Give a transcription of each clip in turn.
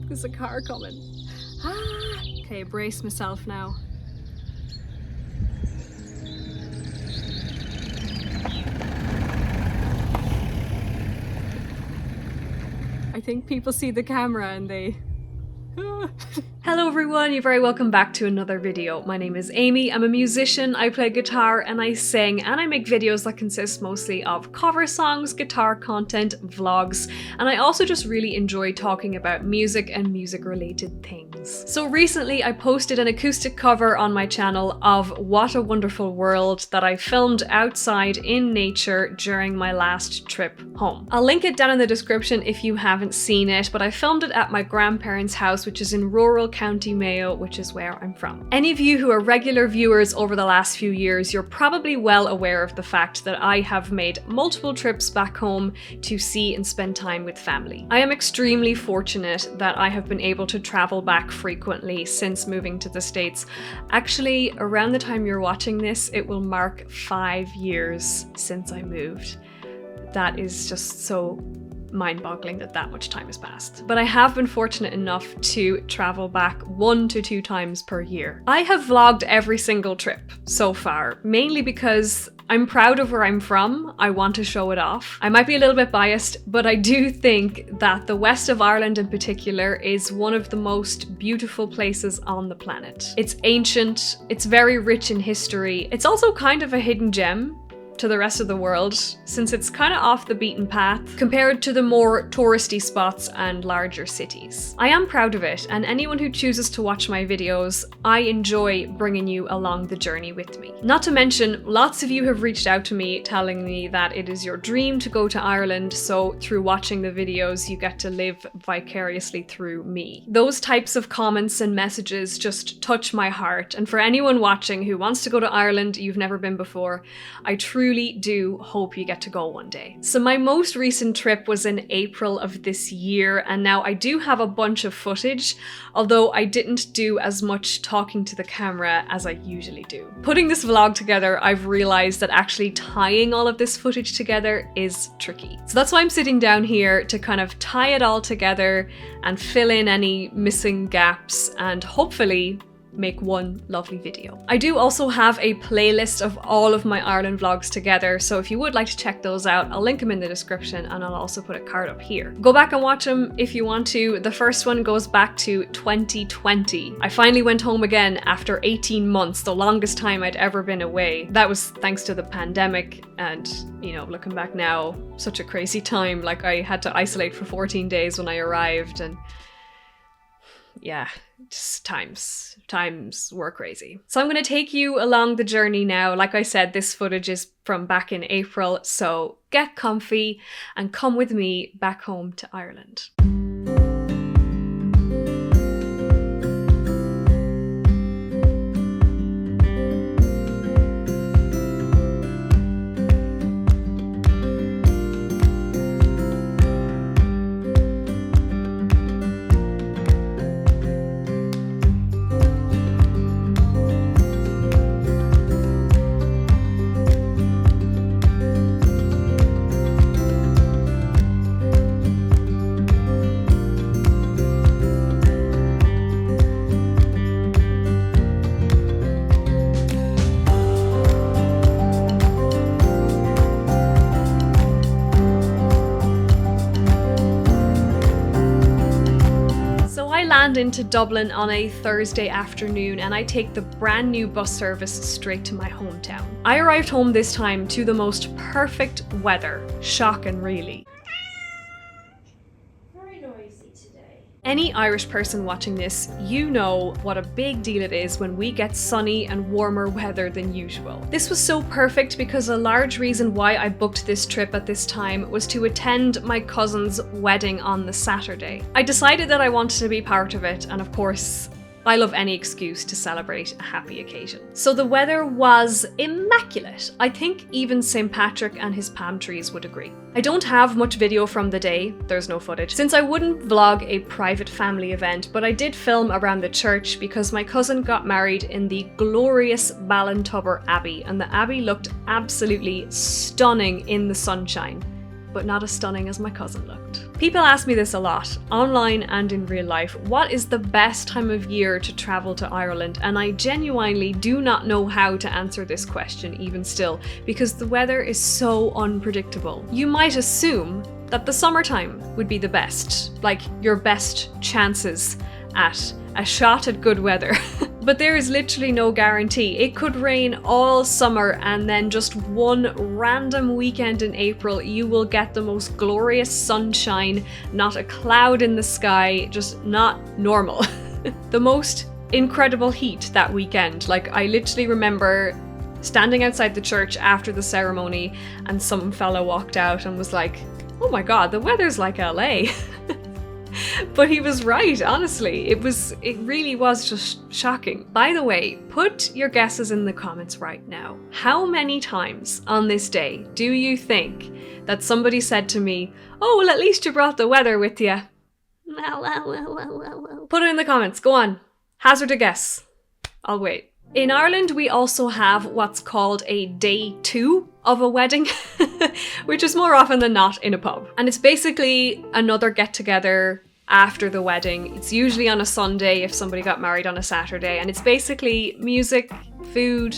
There's a car coming. Ah! Okay, brace myself now. I think people see the camera and they... Hello everyone, you're very welcome back to another video. My name is Amy, I'm a musician, I play guitar and I sing, and I make videos that consist mostly of cover songs, guitar content, vlogs, and I also just really enjoy talking about music and music related things. So recently I posted an acoustic cover on my channel of What a Wonderful World that I filmed outside in nature during my last trip home. I'll link it down in the description if you haven't seen it, but I filmed it at my grandparents' house, which is in rural County Mayo, which is where I'm from. Any of you who are regular viewers over the last few years, you're probably well aware of the fact that I have made multiple trips back home to see and spend time with family. I am extremely fortunate that I have been able to travel back frequently since moving to the States. Actually, around the time you're watching this, it will mark 5 years since I moved. That is just so mind-boggling that much time has passed. But I have been fortunate enough to travel back 1 to 2 times per year. I have vlogged every single trip so far, mainly because I'm proud of where I'm from. I want to show it off. I might be a little bit biased, but I do think that the west of Ireland in particular is one of the most beautiful places on the planet. It's ancient, it's very rich in history. It's also kind of a hidden gem to the rest of the world, since it's kind of off the beaten path compared to the more touristy spots and larger cities. I am proud of it, and anyone who chooses to watch my videos, I enjoy bringing you along the journey with me. Not to mention, lots of you have reached out to me telling me that it is your dream to go to Ireland, so through watching the videos you get to live vicariously through me. Those types of comments and messages just touch my heart, and for anyone watching who wants to go to Ireland, you've never been before, I truly do hope you get to go one day. So my most recent trip was in April of this year, and now I do have a bunch of footage, although I didn't do as much talking to the camera as I usually do. Putting this vlog together, I've realized that actually tying all of this footage together is tricky. So that's why I'm sitting down here to kind of tie it all together and fill in any missing gaps and hopefully make one lovely video. I do also have a playlist of all of my Ireland vlogs together, so if you would like to check those out, I'll link them in the description and I'll also put a card up here. Go back and watch them if you want to. The first one goes back to 2020. I finally went home again after 18 months, the longest time I'd ever been away. That was thanks to the pandemic, and you know, looking back now, such a crazy time. Like, I had to isolate for 14 days when I arrived, and yeah, just times were crazy. So I'm going to take you along the journey now. Like I said, this footage is from back in April, so get comfy and come with me back home to Ireland. Into Dublin on a Thursday afternoon, and I take the brand new bus service straight to my hometown. I arrived home this time to the most perfect weather. Shocking, really. Very noisy today. Any Irish person watching this, you know what a big deal it is when we get sunny and warmer weather than usual. This was so perfect because a large reason why I booked this trip at this time was to attend my cousin's wedding on the Saturday. I decided that I wanted to be part of it, and of course, I love any excuse to celebrate a happy occasion. So the weather was immaculate. I think even St. Patrick and his palm trees would agree. I don't have much video from the day, there's no footage, since I wouldn't vlog a private family event, but I did film around the church because my cousin got married in the glorious Ballintubber Abbey, and the abbey looked absolutely stunning in the sunshine, but not as stunning as my cousin looked. People ask me this a lot, online and in real life. What is the best time of year to travel to Ireland? And I genuinely do not know how to answer this question even still, because the weather is so unpredictable. You might assume that the summertime would be the best, like your best chances at a shot at good weather. But there is literally no guarantee. It could rain all summer and then just one random weekend in April you will get the most glorious sunshine, not a cloud in the sky, just not normal. The most incredible heat that weekend. Like, I literally remember standing outside the church after the ceremony and some fella walked out and was like, "Oh my god, the weather's like LA." But he was right, honestly. It really was just shocking. By the way, put your guesses in the comments right now. How many times on this day do you think that somebody said to me, "Oh, well, at least you brought the weather with you"? Put it in the comments, go on. Hazard a guess. I'll wait. In Ireland, we also have what's called a day 2 of a wedding, which is more often than not in a pub. And it's basically another get-together after the wedding. It's usually on a Sunday if somebody got married on a Saturday, and it's basically music, food,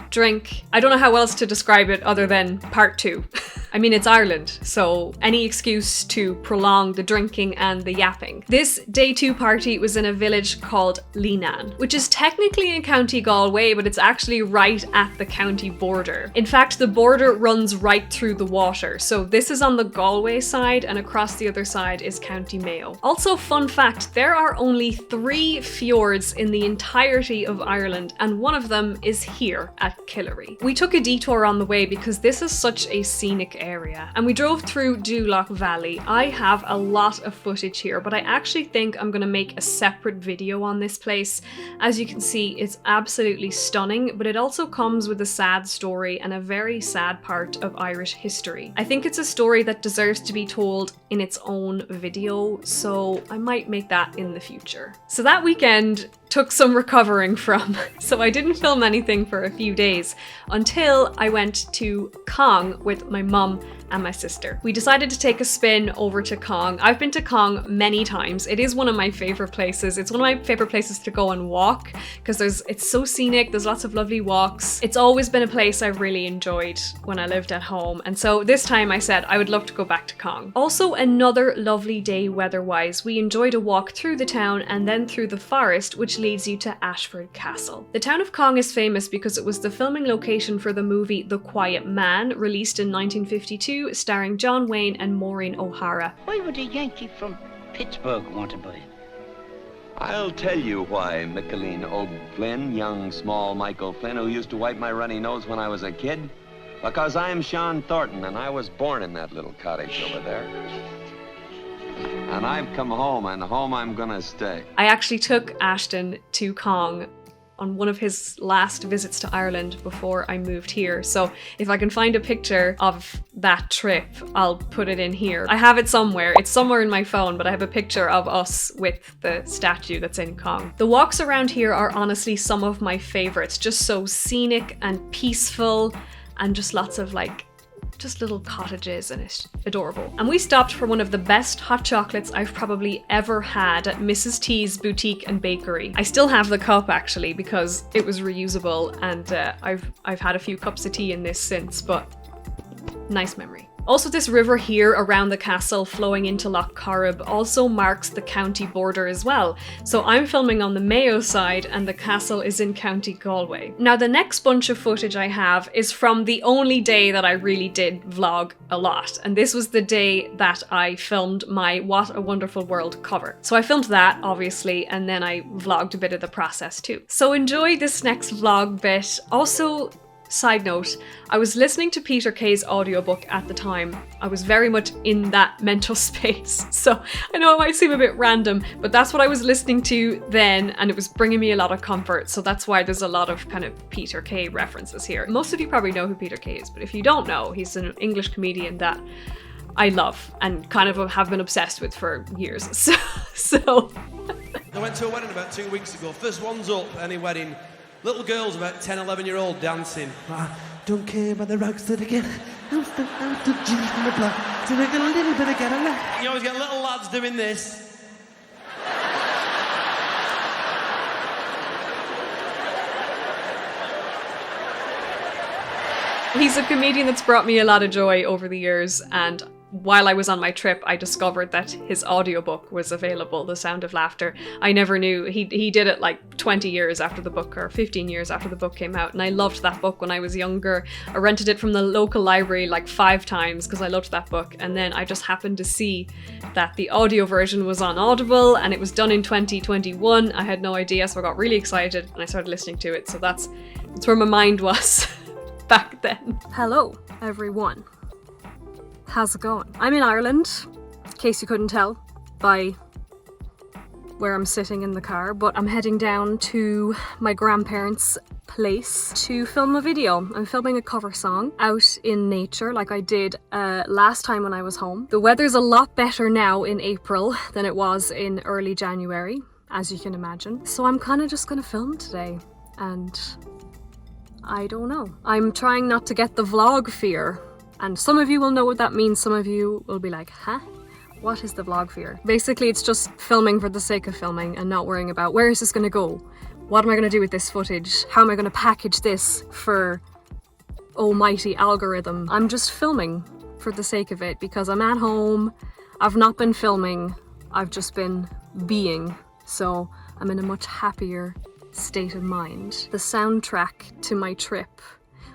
drink. I don't know how else to describe it other than part 2. I mean, it's Ireland, so any excuse to prolong the drinking and the yapping. This day 2 party was in a village called Leenane, which is technically in County Galway, but it's actually right at the county border. In fact, the border runs right through the water, so this is on the Galway side and across the other side is County Mayo. Also, fun fact, there are only 3 fjords in the entirety of Ireland, and one of them is here at Killary. We took a detour on the way because this is such a scenic area, and we drove through Doolough Valley. I have a lot of footage here, but I actually think I'm going to make a separate video on this place. As you can see, it's absolutely stunning, but it also comes with a sad story and a very sad part of Irish history. I think it's a story that deserves to be told in its own video, so I might make that in the future. So that weekend took some recovering from, so I didn't film anything for a few days until I went to Cong with my mum and my sister. We decided to take a spin over to Cong. I've been to Cong many times. It is one of my favorite places. It's one of my favorite places to go and walk because it's so scenic. There's lots of lovely walks. It's always been a place I've really enjoyed when I lived at home. And so this time I said I would love to go back to Cong. Also, another lovely day weather-wise. We enjoyed a walk through the town and then through the forest, which leads you to Ashford Castle. The town of Cong is famous because it was the filming location for the movie The Quiet Man, released in 1952, starring John Wayne and Maureen O'Hara. Why would a Yankee from Pittsburgh want to buy it? I'll tell you why, Micheline O'Flynn, young small Michael Flynn, who used to wipe my runny nose when I was a kid. Because I'm Sean Thornton, and I was born in that little cottage over there. And I've come home, and home I'm gonna stay. I actually took Ashton to Cong on one of his last visits to Ireland before I moved here. So if I can find a picture of that trip, I'll put it in here. I have it somewhere. It's somewhere in my phone, but I have a picture of us with the statue that's in Cong. The walks around here are honestly some of my favorites. Just so scenic and peaceful and just lots of just little cottages, and it's adorable. And we stopped for one of the best hot chocolates I've probably ever had at Mrs. T's Boutique and Bakery. I still have the cup actually because it was reusable, and I've had a few cups of tea in this since, but nice memory. Also, this river here around the castle flowing into Lough Corrib also marks the county border as well. So I'm filming on the Mayo side and the castle is in County Galway. Now the next bunch of footage I have is from the only day that I really did vlog a lot. And this was the day that I filmed my What a Wonderful World cover. So I filmed that obviously, and then I vlogged a bit of the process too. So enjoy this next vlog bit. Also, side note, I was listening to Peter Kay's audiobook at the time. I was very much in that mental space. So I know it might seem a bit random, but that's what I was listening to then, and it was bringing me a lot of comfort. So that's why there's a lot of kind of Peter Kay references here. Most of you probably know who Peter Kay is, but if you don't know, he's an English comedian that I love and kind of have been obsessed with for years. So I went to a wedding about 2 weeks ago. First one's up, any wedding. Little girls, about 10, 11-year-old dancing. Don't care about the rocks that again. I'm still juice from the block. So make a little bit of get a lot. You always get little lads doing this. He's a comedian that's brought me a lot of joy over the years, and while I was on my trip, I discovered that his audiobook was available, The Sound of Laughter. I never knew. He did it like 20 years after the book, or 15 years after the book came out, and I loved that book when I was younger. I rented it from the local library like 5 times because I loved that book, and then I just happened to see that the audio version was on Audible, and it was done in 2021. I had no idea, so I got really excited, and I started listening to it, so that's where my mind was back then. Hello, everyone. How's it going? I'm in Ireland, in case you couldn't tell by where I'm sitting in the car, but I'm heading down to my grandparents' place to film a video. I'm filming a cover song out in nature like I did last time when I was home. The weather's a lot better now in April than it was in early January, as you can imagine. So I'm kind of just gonna film today, and I don't know. I'm trying not to get the vlog fear. And some of you will know what that means. Some of you will be like, huh? What is the vlog fear? Basically, it's just filming for the sake of filming and not worrying about where is this gonna go? What am I gonna do with this footage? How am I gonna package this for almighty algorithm? I'm just filming for the sake of it because I'm at home. I've not been filming. I've just been being. So I'm in a much happier state of mind. The soundtrack to my trip.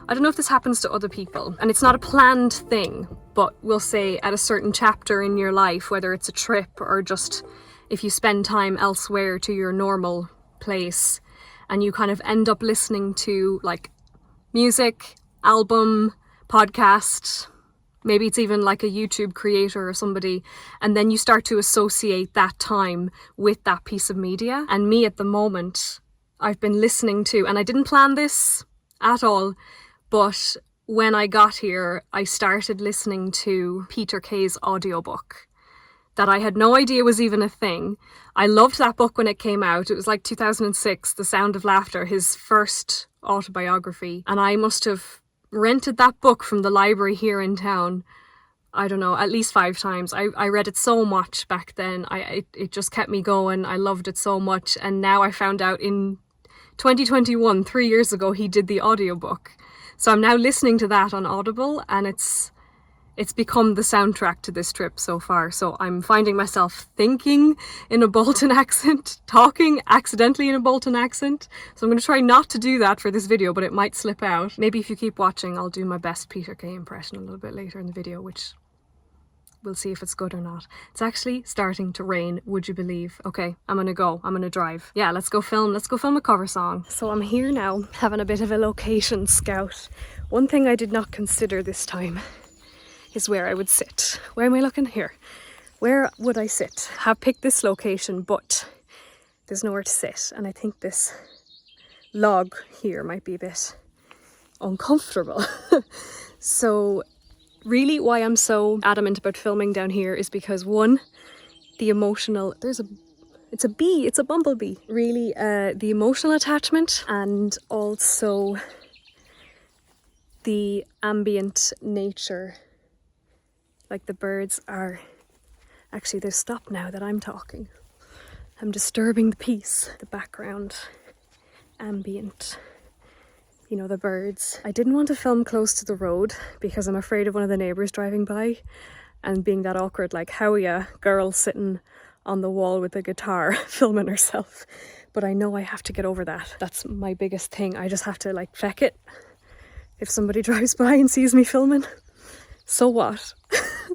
I don't know if this happens to other people, and it's not a planned thing, but we'll say at a certain chapter in your life, whether it's a trip or just if you spend time elsewhere to your normal place, and you kind of end up listening to like music, album, podcast, maybe it's even like a YouTube creator or somebody, and then you start to associate that time with that piece of media. And me at the moment, I've been listening to, and I didn't plan this at all, but when I got here, I started listening to Peter Kay's audiobook that I had no idea was even a thing. I loved that book when it came out. It was like 2006, The Sound of Laughter, his first autobiography. And I must have rented that book from the library here in town, I don't know, at least 5 times. I read it so much back then. It just kept me going. I loved it so much. And now I found out in 2021, 3 years ago, he did the audiobook. So I'm now listening to that on Audible, and it's become the soundtrack to this trip so far. So I'm finding myself thinking in a Bolton accent, talking accidentally in a Bolton accent. So I'm going to try not to do that for this video, but it might slip out. Maybe if you keep watching, I'll do my best Peter Kay impression a little bit later in the video, which we'll see if it's good or not. It's actually starting to rain, would you believe? Okay, I'm gonna drive. Yeah, let's go film a cover song. So I'm here now, having a bit of a location scout. One thing I did not consider this time is where I would sit. Where am I looking? Here. Where would I sit? I have picked this location, but there's nowhere to sit. And I think this log here might be a bit uncomfortable. So really why I'm so adamant about filming down here is because one, the emotional, it's a bumblebee. Really, the emotional attachment, and also the ambient nature. Like the birds are, actually they've stopped now that I'm talking. I'm disturbing the peace, the background, ambient. You know, the birds. I didn't want to film close to the road because I'm afraid of one of the neighbours driving by and being that awkward, like, how are ya, girl sitting on the wall with a guitar filming herself. But I know I have to get over that. That's my biggest thing. I just have to like feck it. If somebody drives by and sees me filming, so what?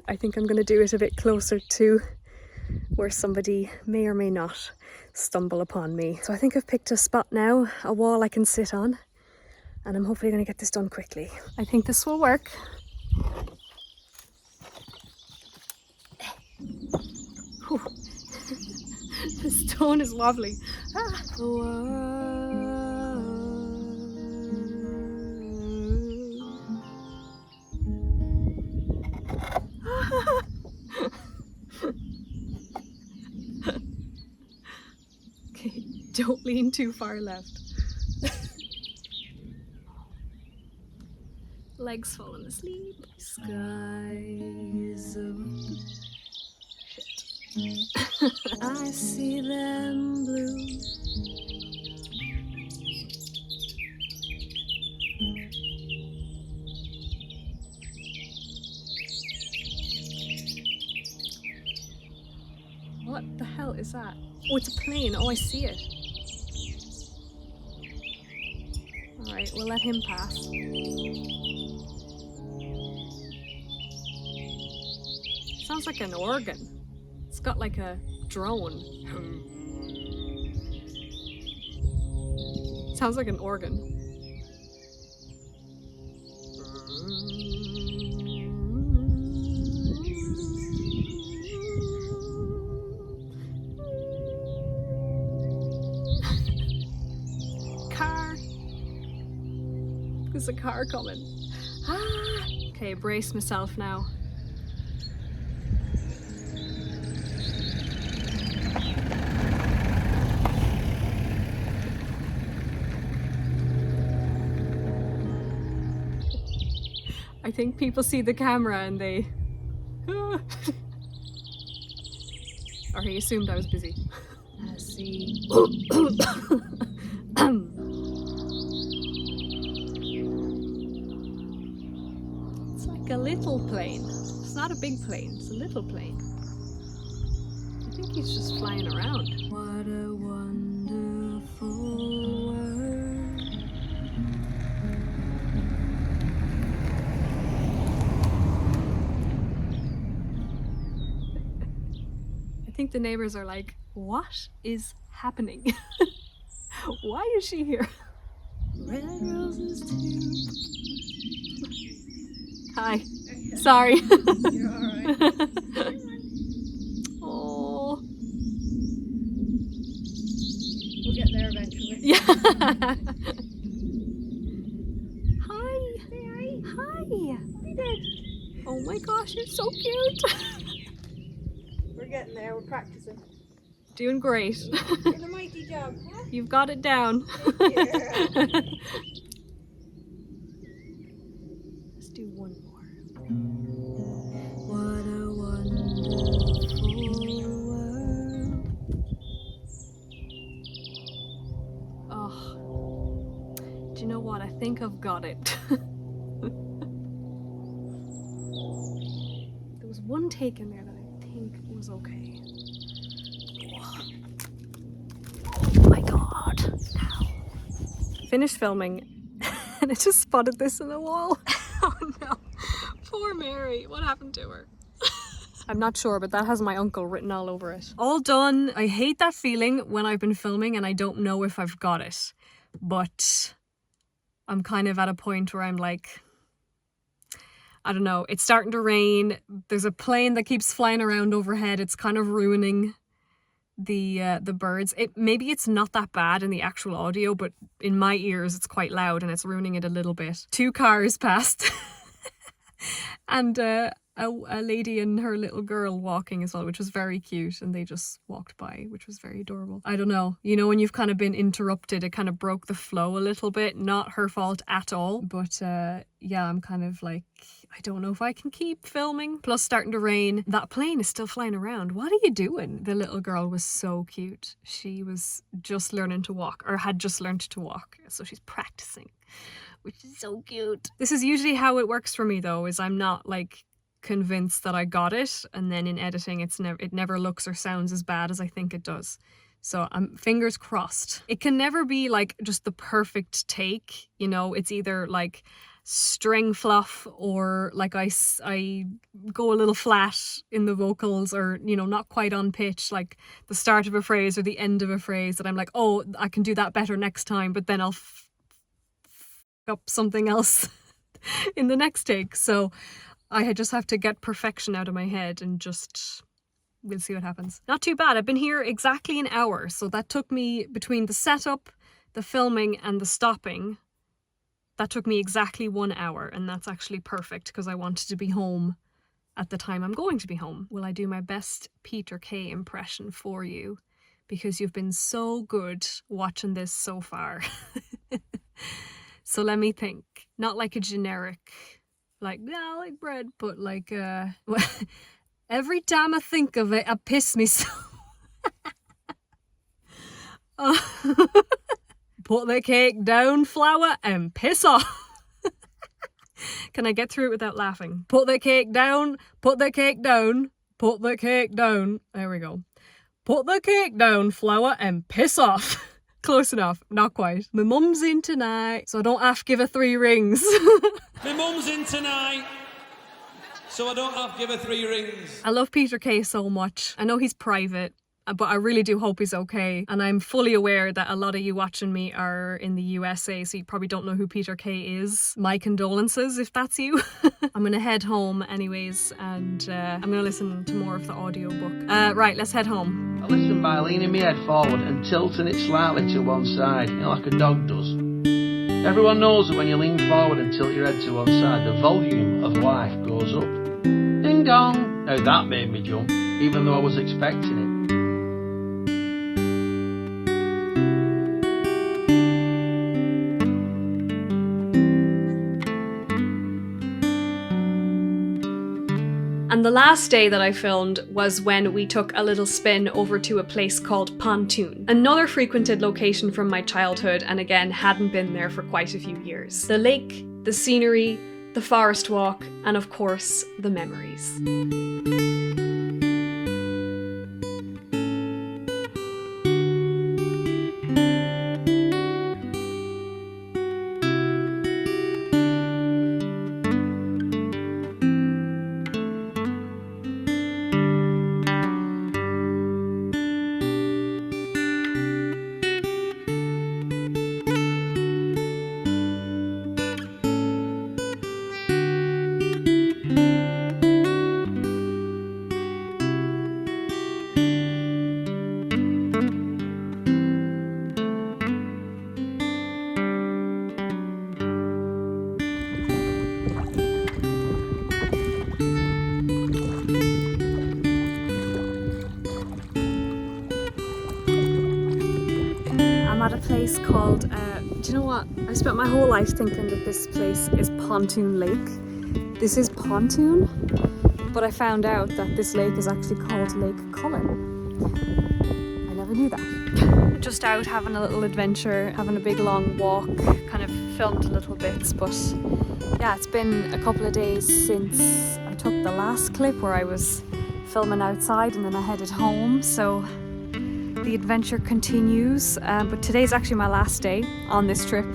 I think I'm going to do it a bit closer to where somebody may or may not stumble upon me. So I think I've picked a spot now, a wall I can sit on. And I'm hopefully going to get this done quickly. I think this will work. The stone is wobbly. Ah. Okay, don't lean too far left. Legs falling asleep. Skies of shit. I see them blue. What the hell is that? Oh, it's a plane. Oh, I see it. Alright, we'll let him pass. Sounds like an organ. It's got like a drone. Sounds like an organ. Car. There's a car coming. Ah. Okay, brace myself now. I think people see the camera and they... Or he assumed I was busy. I see... It's like a little plane. It's not a big plane, it's a little plane. I think he's just flying around. What a wonderful world. I think the neighbors are like, what is happening? Why is she here? Red roses too. Hi. Sorry. You're alright. Oh. We'll get there eventually. Yeah. Hi. Hey, Hi. we did. Oh my gosh, you're so cute. We're getting there, we're practicing. Doing great. Doing a mighty job, huh? You've got it down. Yeah. Let's do one more. What a wonderful world. Oh, do you know what? I think I've got it. There was one take in there that I think was okay. Oh my god. Ow. Finished filming and I just spotted this in the wall. Oh no. Poor Mary. What happened to her? I'm not sure, but that has my uncle written all over it. All done. I hate that feeling when I've been filming and I don't know if I've got it. But I'm kind of at a point where I'm like, I don't know, it's starting to rain. There's a plane that keeps flying around overhead. It's kind of ruining the birds. Maybe it's not that bad in the actual audio, but in my ears it's quite loud and it's ruining it a little bit. 2 cars passed and a lady and her little girl walking as well, which was very cute, and they just walked by, which was very adorable. I don't know, you know, when you've kind of been interrupted, it kind of broke the flow a little bit. Not her fault at all, but yeah, I'm kind of like, I don't know if I can keep filming. Plus starting to rain. That plane is still flying around. What are you doing? The little girl was so cute. She was just learning to walk, or had just learned to walk, so she's practicing, which is so cute. This is usually how it works for me though, is I'm not like convinced that I got it, and then in editing it never looks or sounds as bad as I think it does. So I'm fingers crossed. It can never be like just the perfect take, you know. It's either like string fluff, or like I go a little flat in the vocals, or, you know, not quite on pitch, like the start of a phrase or the end of a phrase that I'm like, oh, I can do that better next time, but then I'll up something else in the next take. So I just have to get perfection out of my head and just, we'll see what happens. Not too bad. I've been here exactly an hour. So that took me, between the setup, the filming and the stopping, that took me exactly 1 hour. And that's actually perfect because I wanted to be home at the time I'm going to be home. Will I do my best Peter Kay impression for you? Because you've been so good watching this so far. So let me think. Not like a generic, like, yeah, I like bread, but like, every time I think of it, I piss me so. Put the cake down, flour, and piss off. Can I get through it without laughing? Put the cake down, put the cake down, put the cake down. There we go. Put the cake down, flour, and piss off. Close enough, not quite. My mum's in tonight, so I don't have to give her 3 rings. My mum's in tonight, so I don't have to give her 3 rings. I love Peter Kay so much. I know he's private, but I really do hope he's okay. And I'm fully aware that a lot of you watching me are in the USA, so you probably don't know who Peter Kay is. My condolences if that's you. I'm gonna head home anyways, and I'm gonna listen to more of the audiobook. Right, let's head home. I listen by leaning my head forward and tilting it slightly to one side, like a dog does. Everyone knows that when you lean forward and tilt your head to one side, the volume of life goes up. Ding dong! Now that made me jump, even though I was expecting it. And the last day that I filmed was when we took a little spin over to a place called Pontoon, another frequented location from my childhood, and again hadn't been there for quite a few years. The lake, the scenery, the forest walk, and of course, the memories. I'm at a place called, do you know what? I spent my whole life thinking that this place is Pontoon Lake. This is Pontoon, but I found out that this lake is actually called Lake Cullin. I never knew that. Just out having a little adventure, having a big long walk, kind of filmed little bits, but yeah, it's been a couple of days since I took the last clip where I was filming outside and then I headed home, so the adventure continues, but today's actually my last day on this trip,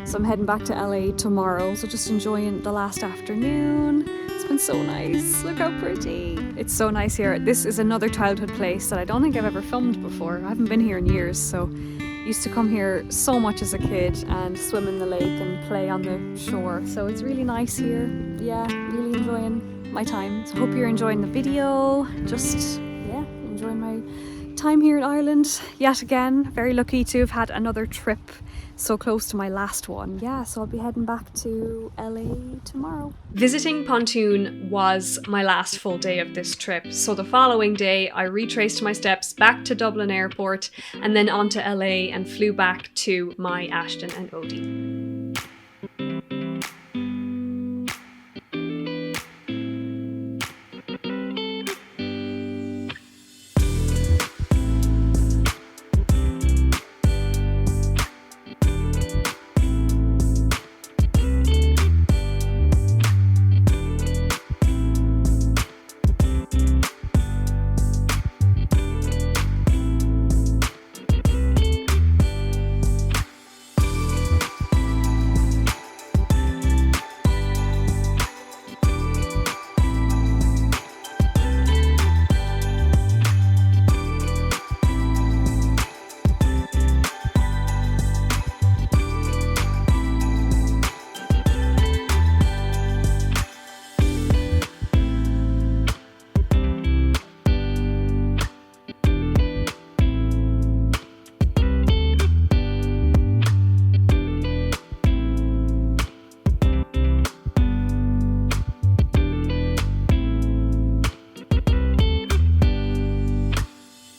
so I'm heading back to LA tomorrow, so just enjoying the last afternoon. It's been so nice. Look how pretty. It's so nice here. This is another childhood place that I don't think I've ever filmed before. I haven't been here in years, so I used to come here so much as a kid and swim in the lake and play on the shore, so it's really nice here. Yeah, really enjoying my time. So hope you're enjoying the video. Just, yeah, enjoying my time here in Ireland yet again. Very lucky to have had another trip so close to my last one. Yeah, so I'll be heading back to LA tomorrow. Visiting Pontoon was my last full day of this trip, so the following day I retraced my steps back to Dublin Airport and then on to LA and flew back to my Ashton and Odie.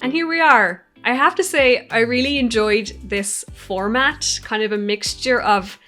And here we are. I have to say, I really enjoyed this format, kind of a mixture of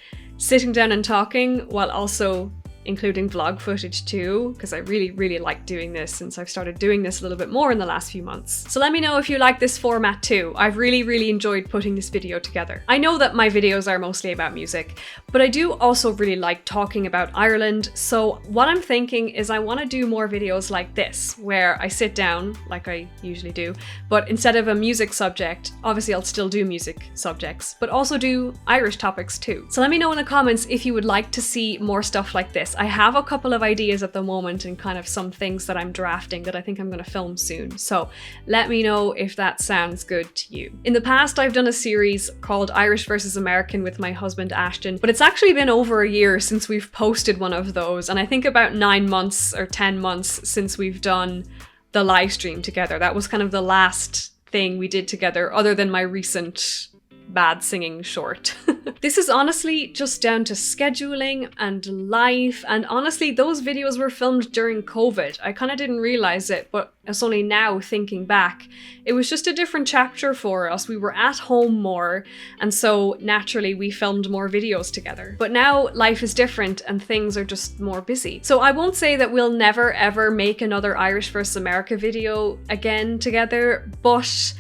sitting down and talking while also including vlog footage too, because I really like doing this since I've started doing this a little bit more in the last few months. So let me know if you like this format too. I've really enjoyed putting this video together. I know that my videos are mostly about music, but I do also really like talking about Ireland, so what I'm thinking is I want to do more videos like this, where I sit down, like I usually do, but instead of a music subject, obviously I'll still do music subjects, but also do Irish topics too. So let me know in the comments if you would like to see more stuff like this. I have a couple of ideas at the moment and kind of some things that I'm drafting that I think I'm going to film soon. So let me know if that sounds good to you. In the past, I've done a series called Irish versus American with my husband Ashton, but it's actually been over a year since we've posted one of those. And I think about 9 months or 10 months since we've done the live stream together. That was kind of the last thing we did together other than my recent bad singing short. This is honestly just down to scheduling and life, and honestly those videos were filmed during COVID. I kind of didn't realize it, but it's only now thinking back. It was just a different chapter for us. We were at home more, and so naturally we filmed more videos together. But now life is different and things are just more busy. So I won't say that we'll never ever make another Irish vs America video again together, but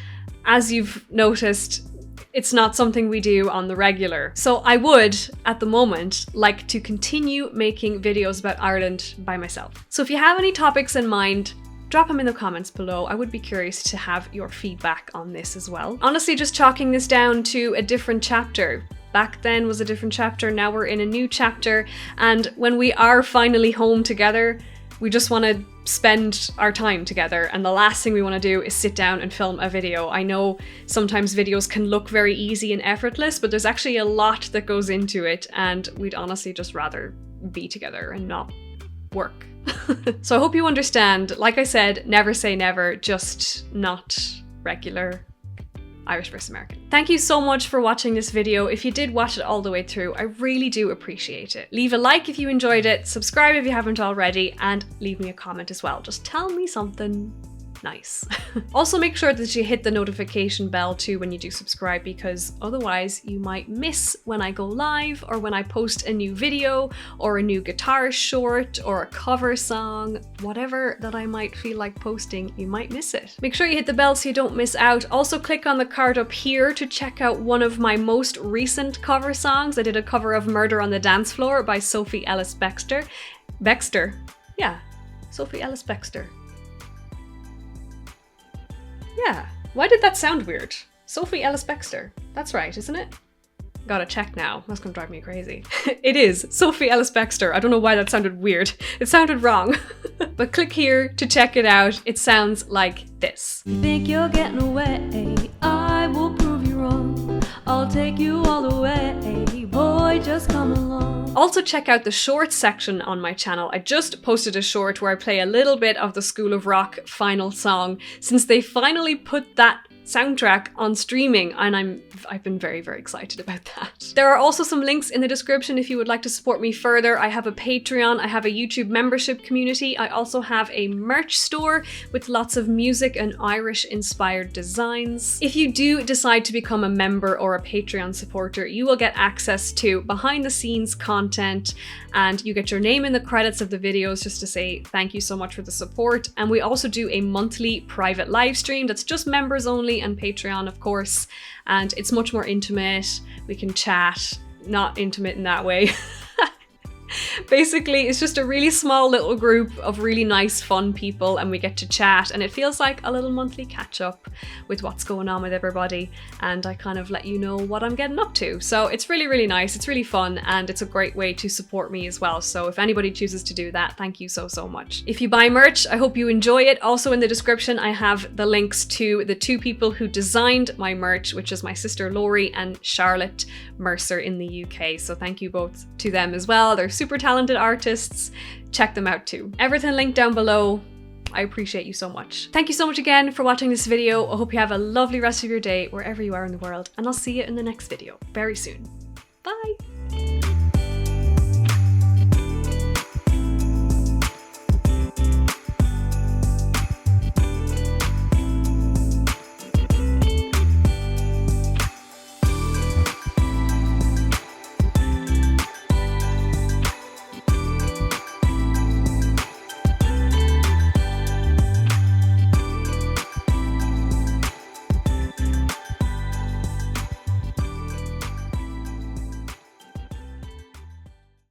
as you've noticed, it's not something we do on the regular. So I would, at the moment, like to continue making videos about Ireland by myself. So if you have any topics in mind, drop them in the comments below. I would be curious to have your feedback on this as well. Honestly, just chalking this down to a different chapter. Back then was a different chapter, now we're in a new chapter, and when we are finally home together, we just want to spend our time together, and the last thing we want to do is sit down and film a video. I know sometimes videos can look very easy and effortless, but there's actually a lot that goes into it, and we'd honestly just rather be together and not work. So I hope you understand. Like I said, never say never, just not regular Irish vs American. Thank you so much for watching this video. If you did watch it all the way through, I really do appreciate it. Leave a like if you enjoyed it, subscribe if you haven't already, and leave me a comment as well. Just tell me something nice. Also make sure that you hit the notification bell too when you do subscribe, because otherwise you might miss when I go live or when I post a new video or a new guitar short or a cover song, whatever that I might feel like posting, you might miss it. Make sure you hit the bell so you don't miss out. Also click on the card up here to check out one of my most recent cover songs. I did a cover of Murder on the Dance Floor by Sophie Ellis-Bextor. Yeah, Sophie Ellis-Bextor. Yeah, why did that sound weird? Sophie Ellis-Bextor. That's right, isn't it? Gotta check now. That's gonna drive me crazy. It is Sophie Ellis-Bextor. I don't know why that sounded weird. It sounded wrong. But click here to check it out. It sounds like this. You think you're getting away? I will prove you wrong. I'll take you all the way. Boy, just come along. Also check out the shorts section on my channel. I just posted a short where I play a little bit of the School of Rock final song, since they finally put that soundtrack on streaming, and I've been very excited about that. There are also some links in the description if you would like to support me further. I have a Patreon, I have a YouTube membership community, I also have a merch store with lots of music and Irish inspired designs. If you do decide to become a member or a Patreon supporter, you will get access to behind the scenes content, and you get your name in the credits of the videos just to say thank you so much for the support. And we also do a monthly private live stream that's just members only, and Patreon of course, and it's much more intimate. We can chat, not intimate in that way. Basically, it's just a really small little group of really nice, fun people, and we get to chat, and it feels like a little monthly catch-up with what's going on with everybody, and I kind of let you know what I'm getting up to. So it's really nice, it's really fun, and it's a great way to support me as well. So if anybody chooses to do that, thank you so much. If you buy merch, I hope you enjoy it. Also in the description, I have the links to the two people who designed my merch, which is my sister Laurie and Charlotte Mercer in the UK. So thank you both to them as well. They're super talented artists. Check them out too. Everything linked down below. I appreciate you so much. Thank you so much again for watching this video. I hope you have a lovely rest of your day wherever you are in the world, and I'll see you in the next video very soon. Bye!